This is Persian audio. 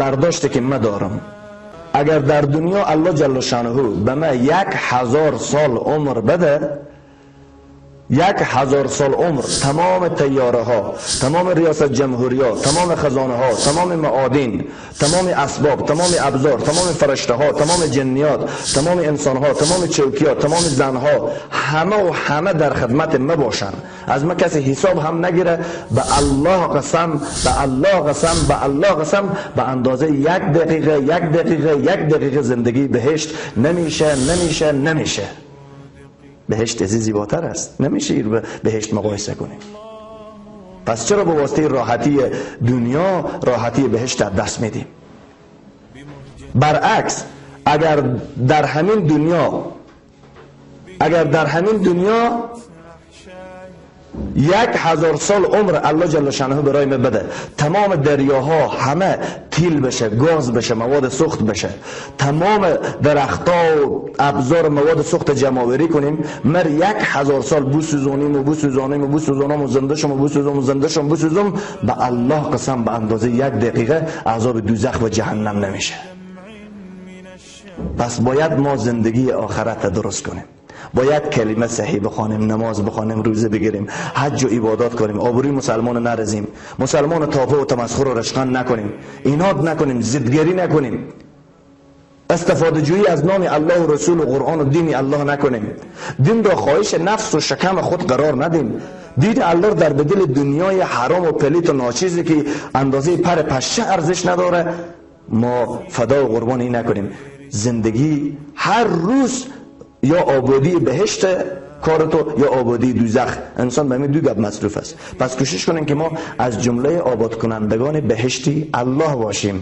برداشتی که من دارم، اگر در دنیا الله جل شانه به من 1000 سال عمر بده، 1000 سال عمر، تمام طیاره ها، تمام ریاست جمهوری ها، تمام خزانه ها، تمام معادن، تمام اسباب، تمام ابزار، تمام فرشته ها، تمام جنیات، تمام انسان ها، تمام چوکیات، تمام زن ها، همه در خدمت ما باشن، از ما کسی حساب هم نگیره، به الله قسم، به الله قسم، به الله قسم، به اندازه 1 دقیقه زندگی بهشت نمیشه. بهشت از زیباتر است، نمیشه این رو بهشت مقایسه کنیم. پس چرا به واسطه راحتی دنیا راحتی بهشت در دست میدیم؟ برعکس اگر در همین دنیا 1000 سال عمر الله جل شانه برای ما بده، تمام دریاها همه تیل بشه، گاز بشه، مواد سوخت بشه، تمام درختها و ابزار مواد سوخت جمع آوری کنیم، مر 1000 سال بوسوزانیم و زنده شم، به الله قسم به اندازه 1 دقیقه عذاب دوزخ و جهنم نمیشه. پس باید ما زندگی آخرت درست کنیم، باید کلمه صحیح بخوانیم، نماز بخوانیم، روزه بگیریم، حج و عبادات کنیم، آبروی مسلمان نرزیم، مسلمان تافه و تمسخر و رشقان نکنیم، ایناد نکنیم، ضدگری نکنیم، استفاده جویی از نام الله و رسول و قرآن و دین الله نکنیم، دین را خواهش نفس و شکم خود قرار ندیم، دین الله در بدل دنیای حرام و پلیت و ناچیزی که اندازه پر پشه ارزش نداره ما فدا و قربانی نکنیم. زندگی هر روز یا آبادی بهشت کارتو یا آبادی دوزخ، انسان به همین دو گپ مصروف است. پس کوشش کنیم که ما از جمله آباد کنندگان بهشتی الله باشیم.